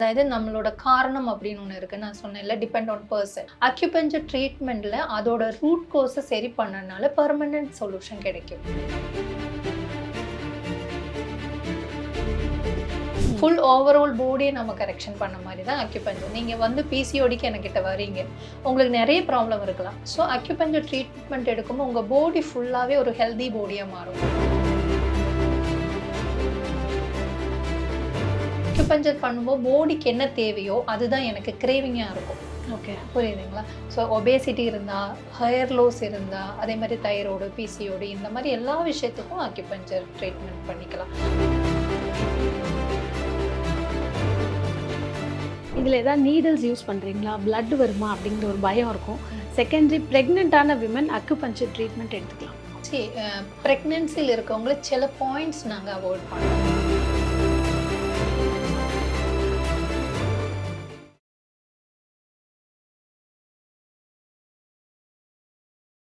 அதாவது நம்மளோட காரணம் அப்படின்னு ஒன்று இருக்குது. நான் சொன்னேன்ல, டிபெண்ட் ஆன் பர்சன். அக்யூபஞ்சர் ட்ரீட்மெண்ட்டில் அதோட ரூட் கோர்ஸை சரி பண்ணனால பெர்மனன்ட் சொல்யூஷன் கிடைக்கும். ஃபுல் ஓவரால் பாடியை நம்ம கரெக்ஷன் பண்ண மாதிரி தான் அக்யூபஞ்சர். நீங்கள் வந்து பிசிஓடிக்கு என்கிட்ட வரீங்க, உங்களுக்கு நிறைய ப்ராப்ளம் இருக்கலாம். ஸோ அக்யூபஞ்சர் ட்ரீட்மெண்ட் எடுக்கும்போது உங்கள் பாடி ஃபுல்லாகவே ஒரு ஹெல்தி பாடியாக மாறும். அக்யூபஞ்சர் பண்ணும்போது பாடிக்கு என்ன தேவையோ அதுதான் எனக்கு கிரேவிங்காக இருக்கும். ஓகே, புரியுதுங்களா? ஸோ ஒபேசிட்டி இருந்தால், ஹையர் லோஸ் இருந்தால், அதே மாதிரி தைராய்டு, பிசிஓடி இந்த மாதிரி எல்லா விஷயத்துக்கும் அக்யூபஞ்சர் ட்ரீட்மெண்ட் பண்ணிக்கலாம். இதில் ஏதாவது நீடில்ஸ் யூஸ் பண்ணுறீங்களா, பிளட் வருமா அப்படிங்கிற ஒரு பயம் இருக்கும். செகண்டரி ப்ரெக்னென்ட்டான விமன் அக்குபஞ்சர் ட்ரீட்மெண்ட் எடுத்துக்கலாம். சரி, ப்ரெக்னென்சியில் இருக்கவங்கள சில பாயிண்ட்ஸ் நாங்கள் அவாய்ட் பண்ணுவோம்.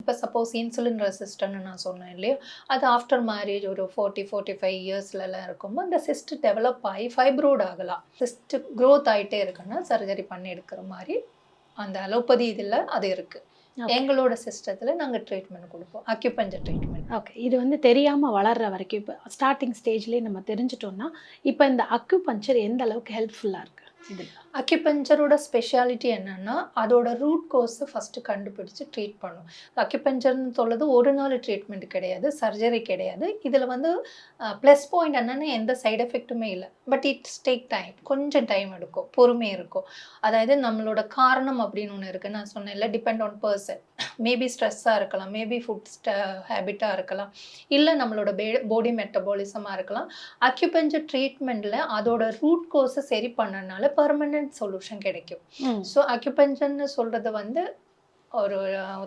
இப்போ சப்போஸ் இன்சுலின் ரெசிஸ்டன்ட்னு நான் சொன்னேன் இல்லையா, அது ஆஃப்டர் மேரேஜ் ஒரு 40-45 இயர்ஸ்லலாம் இருக்கும்போது அந்த சிஸ்ட் டெவலப் ஆகி ஃபைப்ரோட் ஆகலாம். சிஸ்ட் க்ரோத் ஆகிட்டே இருக்குன்னா சர்ஜரி பண்ணி எடுக்கிற மாதிரி அந்த அலோபதி இதில் அது இருக்குது. எங்களோட சிஸ்டத்தில் நாங்கள் ட்ரீட்மெண்ட் கொடுப்போம், அக்யூபஞ்சர் ட்ரீட்மெண்ட். ஓகே, இது வந்து தெரியாமல் வளர்கிற வரைக்கும் இப்போ ஸ்டார்டிங் ஸ்டேஜ்லேயே நம்ம தெரிஞ்சிட்டோம்னா இப்போ இந்த அக்குபஞ்சர் எந்த அளவுக்கு ஹெல்ப்ஃபுல்லாக இருக்குது? அக்யூபஞ்சரோட ஸ்பெஷாலிட்டி என்னன்னா அதோட ரூட் கோர்ஸை ஃபஸ்ட்டு கண்டுபிடிச்சு ட்ரீட் பண்ணும். அக்யூபஞ்சர்னு சொல்றது ஒரு நாள் ட்ரீட்மெண்ட் கிடையாது, சர்ஜரி கிடையாது. இதில் வந்து ப்ளஸ் பாயிண்ட் என்னென்னா எந்த சைடு எஃபெக்ட்டுமே இல்லை. பட் இட்ஸ் டேக் டைம், கொஞ்சம் டைம் எடுக்கும், பொறுமை இருக்கும். அதாவது நம்மளோட காரணம் அப்படின்னு ஒன்று இருக்குது. நான் சொன்னேன்ல, டிபெண்ட் ஆன் பர்சன். மேபி ஸ்ட்ரெஸ்ஸாக இருக்கலாம், மேபி ஃபுட் ஹேபிட்டாக இருக்கலாம், இல்லை நம்மளோட பாடி மெட்டபாலிசமாக இருக்கலாம். அக்யூபஞ்சர் ட்ரீட்மெண்ட்டில் அதோட ரூட் கோர்ஸை சரி பண்ணனால பெர்மனன்ட் சொல்யூஷன் கிடைக்கும். ஸோ அக்யூபஞ்சர்னு சொல்கிறது வந்து ஒரு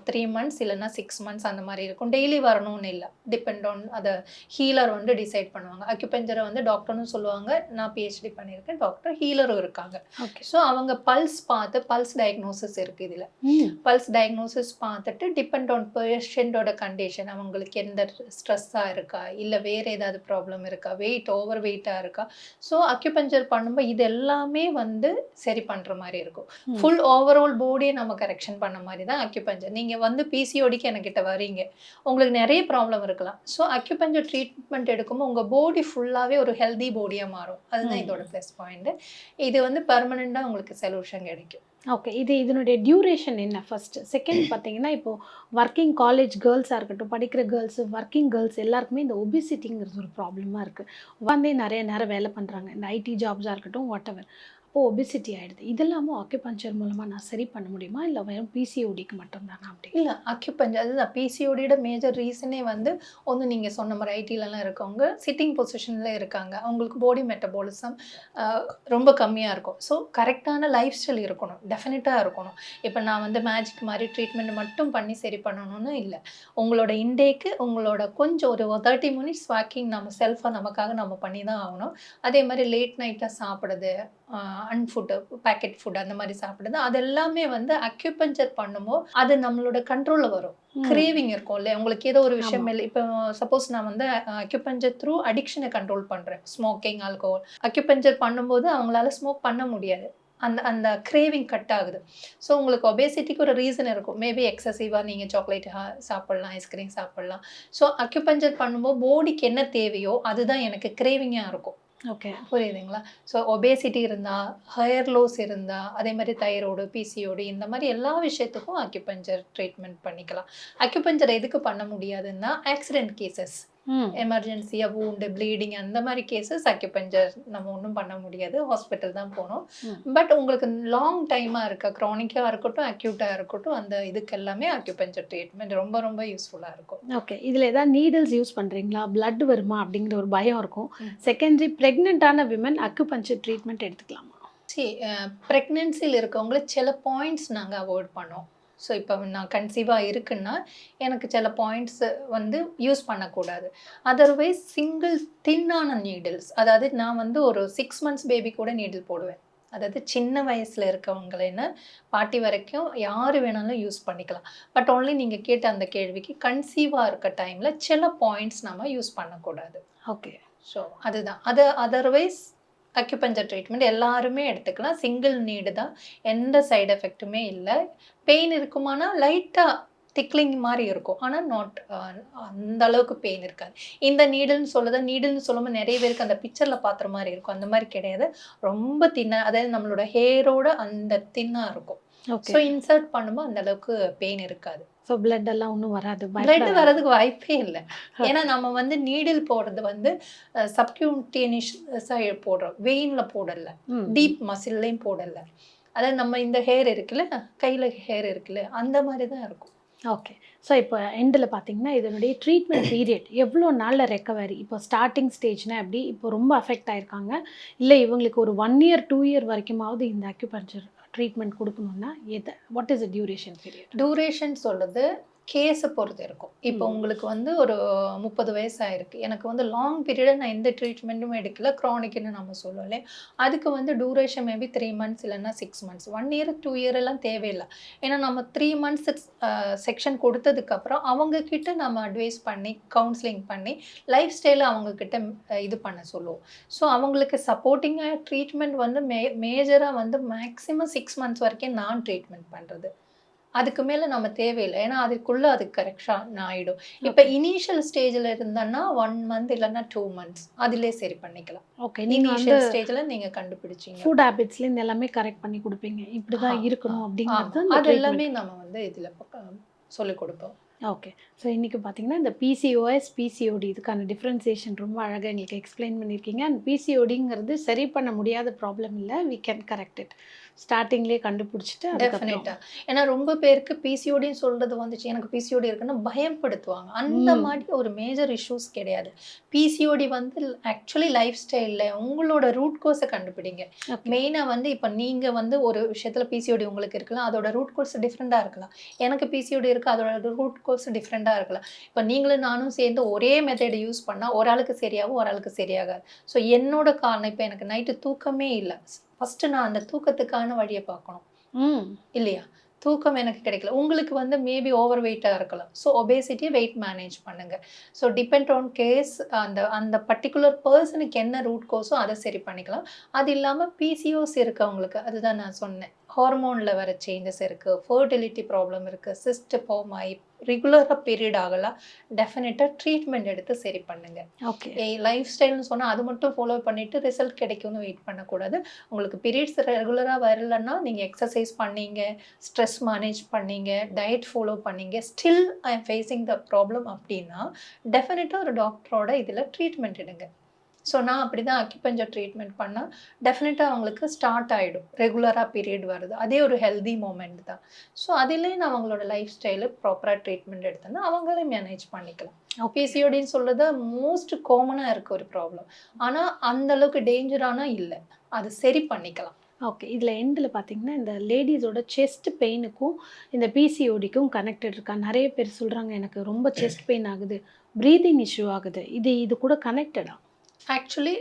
3 months இல்லைன்னா 6 months அந்த மாதிரி இருக்கும். டெய்லி வரணும்னு இல்லை, டிபெண்ட் ஆன் அதை ஹீலர் வந்து டிசைட் பண்ணுவாங்க. அக்யூபஞ்சரை வந்து டாக்டர்னு சொல்லுவாங்க, நான் பிஹெச்டி பண்ணியிருக்கேன், டாக்டர் ஹீலரும் இருக்காங்க. ஸோ அவங்க பல்ஸ் பார்த்து, பல்ஸ் டயக்னோசிஸ் இருக்குது இதில். பல்ஸ் டயக்னோசிஸ் பார்த்துட்டு டிபெண்ட் ஆன் பேஷண்ட்டோட கண்டிஷன், அவங்களுக்கு எந்த ஸ்ட்ரெஸ்ஸாக இருக்கா, இல்லை வேறு ஏதாவது ப்ராப்ளம் இருக்கா, ஓவர் வெயிட்டாக இருக்கா. ஸோ அக்யூபஞ்சர் பண்ணும்போது இது எல்லாமே வந்து சரி பண்ணுற மாதிரி இருக்கும். ஃபுல் ஓவரால் பாடியை நம்ம கரெக்ஷன் பண்ண மாதிரி தான் அக்யூபஞ்சர். நீங்க வந்து பிசிஓடிக்கு என்கிட்ட வரீங்க, உங்களுக்கு நிறைய ப்ராப்ளம் இருக்கலாம். ஸோ அக்யூபஞ்சர் ட்ரீட்மெண்ட் எடுக்கும்போது உங்க பாடி ஃபுல்லாவே ஒரு ஹெல்தி பாடியா மாறும். அதுதான் இதோட ப்ளஸ் பாயிண்ட். இது வந்து பெர்மனண்டா உங்களுக்கு சொல்யூஷன் கிடைக்கும். ஓகே, இதனுடைய டியூரேஷன் என்ன? ஃபர்ஸ்ட் செகண்ட் பார்த்தீங்கன்னா இப்போ ஒர்க்கிங் காலேஜ் கேர்ள்ஸாக இருக்கட்டும், படிக்கிற கேர்ள்ஸு, ஒர்க்கிங் கேர்ள்ஸ் எல்லாருக்குமே இந்த ஒபிசிட்டிங்கிறது ஒரு ப்ராப்ளமாக இருக்குது. உட்காந்தே நிறைய நேரம் வேலை பண்ணுறாங்க, இந்த ஐடி ஜாப்ஸாக இருக்கட்டும், வாட் எவர். அப்போது ஒபிசிட்டி ஆகிடுது. இதெல்லாமும் அக்யூபஞ்சர் மூலமாக நான் சரி பண்ண முடியுமா, இல்லை வெறும் பிசிஓடிக்கு மட்டும்தானா? அப்படி இல்லை, அக்யூபஞ்சர் அதுதான் பிசிஓடியோட மேஜர் ரீசனே வந்து ஒன்று நீங்கள் சொன்ன மாதிரி ஐடிலலாம் இருக்கவங்க சிட்டிங் பொசிஷனில் இருக்காங்க, அவங்களுக்கு பாடி மெட்டபாலிசம் ரொம்ப கம்மியாக இருக்கும். ஸோ கரெக்டான லைஃப் ஸ்டைல் இருக்கணும், டெஃபினட்டாக இருக்கணும். இப்போ நான் வந்து மேஜிக் மாதிரி ட்ரீட்மெண்ட் மட்டும் பண்ணி சரி பண்ணணும்னு இல்லை. உங்களோட இன்டேக்கு உங்களோட கொஞ்சம் ஒரு 30 minutes வாக்கிங் நம்ம செல்ஃபாக நமக்காக நம்ம பண்ணி தான் ஆகணும். அதே மாதிரி லேட் நைட்டாக சாப்பிடுறது, அன்ஃபுட்டு, பேக்கெட் ஃபுட் அந்த மாதிரி சாப்பிடுறது, அது எல்லாமே வந்து அக்யூபஞ்சர் பண்ணும்போது அது நம்மளோட கண்ட்ரோலில் வரும். கிரேவிங் இருக்கும் இல்லையா, உங்களுக்கு ஏதோ ஒரு விஷயம் இல்லை. இப்போ சப்போஸ் நான் வந்து அக்யூபஞ்சர் த்ரூ அடிக்ஷனை கண்ட்ரோல் பண்ணுறேன், ஸ்மோக்கிங், ஆல்கோஹால். அக்யூபஞ்சர் பண்ணும்போது அவங்களால ஸ்மோக் பண்ண முடியாது, அந்த அந்த கிரேவிங் கட் ஆகுது. ஸோ உங்களுக்கு ஒபேசிட்டிக்கு ஒரு ரீசன் இருக்கும். மேபி எக்ஸசிவாக நீங்கள் சாக்லேட் சாப்பிட்லாம், ஐஸ்கிரீம் சாப்பிட்லாம். ஸோ அக்யூபஞ்சர் பண்ணும்போது பாடிக்கு என்ன தேவையோ அதுதான் எனக்கு கிரேவிங்காக இருக்கும். ஓகே, புரியுதுங்களா? ஸோ ஒபேசிட்டி இருந்தால், ஹையர் லோஸ் இருந்தால், அதே மாதிரி தைராய்டு, பிசிஓடி இந்த மாதிரி எல்லா விஷயத்துக்கும் அக்யூபஞ்சர் ட்ரீட்மெண்ட் பண்ணிக்கலாம். அக்யூபஞ்சர் எதுக்கு பண்ண முடியாதுன்னா ஆக்சிடென்ட் கேசஸ், எமர்ஜென்சியாக வூண்டு, ப்ளீடிங் அந்த மாதிரி கேசஸ் அக்யூபஞ்சர் நம்ம ஒன்றும் பண்ண முடியாது, ஹாஸ்பிட்டல் தான் போகணும். பட் உங்களுக்கு லாங் டைமாக இருக்க, க்ரானிக்காக இருக்கட்டும், அக்யூட்டாக இருக்கட்டும், அந்த இதுக்கு எல்லாமே அக்யூபஞ்சர் ட்ரீட்மெண்ட் ரொம்ப ரொம்ப யூஸ்ஃபுல்லாக இருக்கும். ஓகே, இதில் ஏதாவது நீடில்ஸ் யூஸ் பண்ணுறீங்களா, பிளட் வருமா அப்படிங்கிற ஒரு பயம் இருக்கும். செகண்டரி ப்ரெக்னென்ட்டான விமன் அக்குபஞ்சர் ட்ரீட்மெண்ட் எடுத்துக்கலாமா? சரி, ப்ரெக்னென்சியில் இருக்கவங்கள சில பாயிண்ட்ஸ் நாங்கள் அவாய்ட் பண்ணோம். ஸோ இப்போ நான் கன்சீவாக இருக்குன்னா எனக்கு சில பாயிண்ட்ஸு வந்து யூஸ் பண்ணக்கூடாது. அதர்வைஸ் சிங்கிள் தின்னான நீடில்ஸ், அதாவது நான் வந்து ஒரு 6 months பேபி கூட நீடில் போடுவேன். அதாவது சின்ன வயசில் இருக்கவங்களேன்னு பாட்டி வரைக்கும் யார் வேணாலும் யூஸ் பண்ணிக்கலாம். பட் ஓன்லி நீங்கள் கேட்ட அந்த கேள்விக்கு கன்சீவாக இருக்க டைமில் சில பாயிண்ட்ஸ் நம்ம யூஸ் பண்ணக்கூடாது. ஓகே, ஸோ அதுதான். அதர்வைஸ் அக்யூபஞ்சர் ட்ரீட்மெண்ட் எல்லாருமே எடுத்துக்கலாம். சிங்கிள் நீடு தான். எந்த சைடு எஃபெக்ட்டுமே இல்ல. பெயின் இருக்குமானா லைட்டா டிக்லிங் மாரி இருக்கும். ஆனா நாட் அந்த அளவுக்கு பெயின் இருக்காது. இந்த நீடில்னு சொல்லும்போது நெறைய பேருக்கு அந்த பிக்சர்ல பாக்குற மாரி இருக்கும். அந்த மாரி கிடையாது. ரொம்ப தின்னா அதாவது நம்மளோட ஹேரோட அந்த தின்னா இருக்கும். ஓகே. ஸோ இன்சர்ட் பண்ணும்போது அந்த அளவுக்கு பெயின் இருக்காது. ஸோ பிளட் எல்லாம் ஒன்றும் வராது, பிளட் பயப்பட வரதுக்கு வாய்ப்பே இல்ல. ஏன்னா ஓகே. நம்ம வந்து நீடில் போடுறது வந்து சப்கியூட்டேனியஸா போடுறோம். வெயின்ல போடல. ம். டீப் மசில்லயும் போடல. அதாவது நம்ம இந்த ஹேர் இருக்குல்ல, கையில ஹேர் இருக்குல்ல, அந்த மாரி தான் இருக்கும். ஓகே. ஸோ இப்போ எண்டில் பார்த்தீங்கன்னா, இதனுடைய ட்ரீட்மெண்ட் பீரியட் எவ்வளோ நாளில் ரெக்கவரி? இப்போ ஸ்டார்ட்டிங் ஸ்டேஜ்னா எப்படி? இப்போ ரொம்ப அஃபெக்ட் ஆயிருக்காங்க. இல்லை இவங்களுக்கு ஒரு 1 இயர், 2 இயர் வரைக்குமாவது இந்த அக்யூபஞ்சர் ட்ரீட்மெண்ட் குடுக்கணும்னா, what is the duration period? Duration சொல்றது கேஸ பொறுத்து இருக்கும். இப்போ ம். உங்களுக்கு வந்து ஒரு 30 வயசு ஆயிருக்கு. எனக்கு வந்து லாங் பீரியடா நான் எந்த ட்ரீட்மெண்ட்டும் எடுக்கல. க்ரானிக்ன்னு நம்ம சொல்லுவோம் இல்லையா? அதுக்கு வந்து டியூரேஷன் மேபி 3 மந்த்ஸ் இல்லன்னா 6 மந்த்ஸ். 1 இயர், 2 இயர் எல்லாம் தேவையில்ல. ஏன்னா நம்ம 3 மந்த்ஸ் செக்ஷன் கொடுத்ததுக்கப்புறம் அவங்க கிட்ட நம்ம அட்வைஸ் பண்ணி, கவுன்சிலிங் பண்ணி, லைஃப் ஸ்டைல அவங்க கிட்ட இது பண்ண சொல்லுவோம். ஸோ அவங்களுக்கு சப்போர்ட்டிங்கா ட்ரீட்மெண்ட் வந்து மேஜரா வந்து மேக்ஸிமம் 6 மந்த்ஸ் வரைக்கும் நான் ட்ரீட்மெண்ட் பண்றது. அதுக்கு மேல நம்ம தேவையில்ல. ஏன்னா, அதுக்குள்ள அது கரெக்ஷன் ஆயிடும். இப்ப ஓகே. இனிஷியல் ஸ்டேஜ்ல இருந்தன்னா 1 மந்த் இல்லன்னா 2 மந்த்ஸ். அதிலயே சரி பண்ணிக்கலாம். ஓகே. நீங்க வந்து இனிஷியல் ஸ்டேஜ்ல நீங்க கண்டுபிடிச்சீங்க. ஃபுட் ஹேபிட்ஸ்லேருந்து எல்லாமே கரெக்ட் பண்ணி குடுப்பீங்க. இப்படி ஆ, தான் ஆ, இருக்கணும் ஆமா. அப்படிங்கிறது அந்த அது எல்லாமே ட்ரீட்மெண்ட். நம்ம வந்து இதுல சொல்லிக் குடுப்போம். ஓகே. ஸோ இன்னைக்கு பார்த்தீங்கன்னா, இந்த பிசிஓஎஸ், பிசிஓடி இதுக்கான டிஃபரன்சியேஷன் ரொம்ப அழகா எங்களுக்கு எக்ஸ்பிளைன் பண்ணியிருக்கீங்க. அண்ட் பிசிஓடிங்கிறது சரி பண்ண முடியாத ப்ராப்ளம் இல்ல. We can correct it. ஸ்டார்ட்டிங்லேயே கண்டுபிடிச்சிட்டு அதுக்கப்புறம் டெஃபினட்டா. ஏன்னா ரொம்ப பேருக்கு பிசிஓடின்னு சொல்றது வந்துச்சு. எனக்கு பிசிஓடி இருக்குன்னு பயப்படுத்துவாங்க. அந்த ம். மாரி ஒரு மேஜர் இஷ்யூஸ் கிடையாது. பிசிஓடி வந்து ஆக்சுவலி லைஃப் ஸ்டைல்ல உங்களோட ரூட் கோஸ கண்டுபிடிங்க. ஓகே. மெயினா வந்து இப்ப நீங்க வந்து ஒரு விஷயத்துல பிசிஓடி உங்களுக்கு இருக்கலாம். அதோட ரூட் கோர்ஸ் டிஃபரெண்டா இருக்கலாம். எனக்கு பிசிஓடி இருக்கு. அதோட ரூட் கோர்ஸ் டிஃபரெண்டா இருக்கலாம். இப்ப நீங்களும் நானும் சேர்ந்து ஒரே மெத்தட் யூஸ் பண்ணா ஒரு ஆளுக்கு சரியாகும், ஒரு ஆளுக்கு சரியாகாது. ஸோ என்னோட காரணம் இப்ப எனக்கு நைட்டு தூக்கமே இல்ல. ஃபர்ஸ்ட் நான் அந்த தூக்கத்துக்கான வழிய பார்க்கணும். ம். இல்லையா? தூக்கம் எனக்கு கிடைக்கல. உங்களுக்கு வந்து மேபி ஓவர் வெயிட்டா இருக்கலாம். ஸோ ஒபேசிட்டி வெயிட் மேனேஜ் பண்ணுங்க. ஸோ டிபெண்ட் ஆன் கேஸ் அந்த அந்த பர்ட்டிகுலர் பெர்சனுக்கு என்ன ரூட் கோஸோ அத சரி பண்ணிக்கலாம். அது இல்லாம பிசிஓஎஸ் இருக்கவங்களுக்கு அதுதான் நான் சொன்னேன். ஹார்மோன்ல வர சேஞ்சஸ் இருக்கு. ஃபெர்டிலிட்டி ப்ராப்ளம் இருக்கு. சிஸ்ட் ஃபார்ம் ஆயி ரெகுலரா பீரியட் ஆகல. டெஃபினட்டா ட்ரீட்மெண்ட் எடுத்து சரி பண்ணுங்க. ஓகே. லைஃப் ஸ்டைல்னு சொன்னா அது மட்டும் ஃபாலோ பண்ணிட்டு ரிசல்ட் கிடைக்கும்னு வெயிட் பண்ணக்கூடாது. உங்களுக்கு பீரியட்ஸ் ரெகுலரா வரலன்னா நீங்க எக்ஸர்சைஸ் பண்ணீங்க, ஸ்ட்ரெஸ் மேனேஜ் பண்ணீங்க, டயட் ஃபாலோ பண்ணீங்க. Still I am facing the problem அப்டின்னா, டெஃபினட்டா ஒரு டாக்டரோட இதுல ட்ரீட்மெண்ட் எடுங்க. ஸோ நான் அப்படிதான் அக்யூபஞ்சர் ட்ரீட்மெண்ட் பண்ணா, டெஃபினட்டா அவங்களுக்கு ஸ்டார்ட் ஆயிடும். ரெகுலரா பீரியட் வருது. அதே ஒரு ஹெல்தி மொமெண்ட் தான். ஸோ அதிலயே நான் அவங்களோட லைஃப் ஸ்டைலு ப்ராப்பரா ட்ரீட்மெண்ட் எடுத்தேன்னா, அவங்களே மேனேஜ் பண்ணிக்கலாம். ஓகே. பிசிஓடின்னு சொல்றது மோஸ்ட் காமனா இருக்க ஒரு ப்ராப்ளம். ஆனா அந்த அளவுக்கு டேஞ்சரானா இல்ல. அது சரி பண்ணிக்கலாம். ஓகே. இதில எண்டில பார்த்தீங்கன்னா, இந்த லேடீஸோட செஸ்ட் பெயினுக்கும், இந்த பிசிஓடிக்கும் கனெக்டட் இருக்கா? நெறைய பேர் சொல்றாங்க, எனக்கு ரொம்ப செஸ்ட் பெயின் ஆகுது, பிரீத்திங் இஷ்யூ ஆகுது. இது கூட கனெக்டடா? ஆக்சுவலி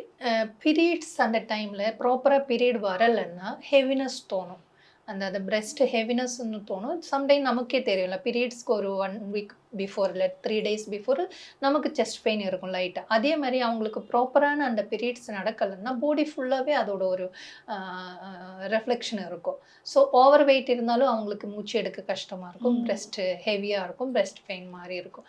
பீரியட்ஸ் அந்த டைம்ல ப்ராப்பரா பீரியட் வரலன்னா, ஹெவினஸ் தோணும். அந்த பிரெஸ்ட் ஹெவினஸ்ன்னு தோணும். சம்டைம் நமக்கே தெரியும்ல. பீரியட்ஸ்க்கு ஒரு 1 வீக் பிஃபோர் இல்ல 3 டேஸ் பிஃபோர் நமக்கு செஸ்ட் பெயின் இருக்கும் லைட்டா. அதே மாரி அவங்களுக்கு ப்ராப்பரான அந்த பீரியட்ஸ் நடக்கலன்னா, பாடி ஃபுல்லாவே அதோட ஒரு அ ரிஃப்ளெக்ஷன் இருக்கும். ஸோ ஓவர் வெயிட் இருந்தாலும் அவங்களுக்கு மூச்சு எடுக்க கஷ்டமா இருக்கும். ம். பிரெஸ்ட் ஹெவியா இருக்கும். பிரெஸ்ட் பெயின் மாரி இருக்கும்.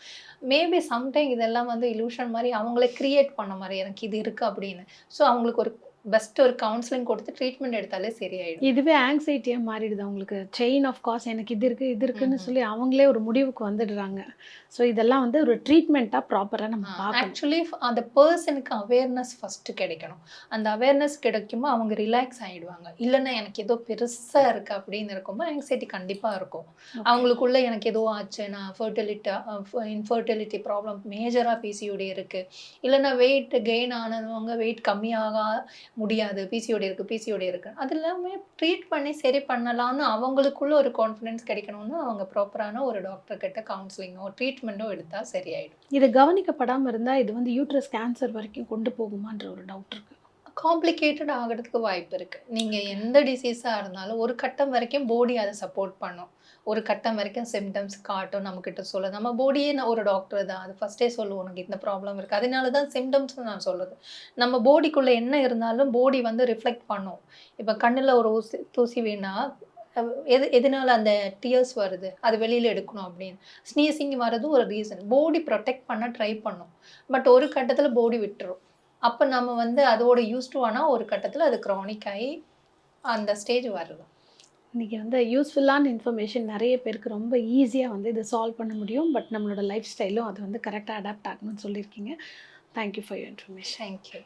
மேபி சம்டைம் இதெல்லாம் வந்து இல்யூஷன் மாரி அவங்களே கிரியேட் பண்ண மாரி எனக்கு இது இருக்கு அப்படின்னு. ஸோ அவங்களுக்கு ஒரு பெஸ்ட் ஒரு கவுன்சிலிங் கொடுத்து ட்ரீட்மெண்ட் எடுத்தாலே சரியாயிடும். இதுவே ஆங்ஸைட்டியா மாறிடுது அவங்களுக்கு. செயின் ஆஃப் காஸ் எனக்கு இது இருக்கு, இது இருக்குன்னு ம்ஹ்ம். சொல்லி அவங்களே ஒரு முடிவுக்கு வந்துடுறாங்க. ஸோ இதெல்லாம் வந்து ஒரு ட்ரீட்மெண்ட்டா ப்ராப்பரா நம்ம பார்க்கணும். ஆக்சுவலி அந்த பெர்சனுக்கு அவேர்னஸ் ஃபர்ஸ்ட் கிடைக்கணும். அந்த அவேர்னஸ் கிடைக்கும்போது அவங்க ரிலாக்ஸ் ஆயிடுவாங்க. இல்லன்னா எனக்கு ஏதோ பெருசா இருக்கு அப்படின்னு இருக்கும்போது ஆங்ஸைட்டி கண்டிப்பா இருக்கும். ஓகே. அவங்களுக்குள்ள எனக்கு ஏதோ ஆச்சு, நான் இன்ஃபெர்டிலிட்டி ப்ராப்ளம் மேஜரா பிசிஓடி இருக்கு. இல்லன்னா வெயிட் கெயின் ஆனவங்க வெயிட் கம்மியாக முடியாது. பிசிஓடி இருக்கு. அது எல்லாமே ட்ரீட் பண்ணி சரி பண்ணலாம்னு அவங்களுக்குள்ள ஒரு கான்ஃபிடன்ஸ் கிடைக்கணும்னா, அவங்க ப்ராப்பரான ஒரு டாக்டர் கிட்ட கவுன்சிலிங்கோ, ட்ரீட்மெண்ட்டோ எடுத்தா சரியாயிடும். இது கவனிக்கப்படாம இருந்தா, இது வந்து யூட்ரஸ் கேன்சர் வரைக்கும் கொண்டு போகுமான்ற ஒரு டவுட் இருக்கு. காம்ப்ளிகேட்டட் ஆகுறதுக்கு வாய்ப்பு இருக்கு. நீங்க எந்த டிசீஸா இருந்தாலும் ஒரு கட்டம் வரைக்கும் பாடி அத சப்போர்ட் பண்ணும். ஒரு கட்டம் வரைக்கும் சிம்டம்ஸ் காட்டும், நம்மக்கிட்ட சொல்லும். நம்ம பாடியே ஒரு டாக்டர் தான். அது ஃபர்ஸ்ட்டே சொல்லும் உனக்கு இந்த ப்ராப்ளம் இருக்கு. அதனால தான் சிம்டம்ஸ்னு நான் சொல்றது. நம்ம பாடிக்குள்ள என்ன இருந்தாலும் பாடி வந்து ரிஃப்ளெக்ட் பண்ணும். இப்ப கண்ணுல ஒரு தூசி வீணா எதனால அந்த டியர்ஸ் வருது? அது வெளியில எடுக்கணும் அப்படின்னு. ஸ்னீசிங் வரது ஒரு ரீசன். பாடி புரொடெக்ட் பண்ண ட்ரை பண்ணும். பட் ஒரு கட்டத்தில பாடி விட்டுரும். அப்ப நம்ம வந்து அதோட யூஸ்ட் டு ஆனா ஒரு கட்டத்தில அது கிரானிக் ஆயி அந்த ஸ்டேஜ் வரலாம். இன்றைக்கி வந்து யூஸ்ஃபுல்லான இன்ஃபர்மேஷன் நிறைய பேருக்கு ரொம்ப ஈஸியாக வந்து இதை சால்வ் பண்ண முடியும். பட் நம்மளோட லைஃப் ஸ்டைலும் அது வந்து கரெக்டாக அடாப்ட் ஆகணும்னு சொல்லியிருக்கீங்க. Thank you for your information. Thank you.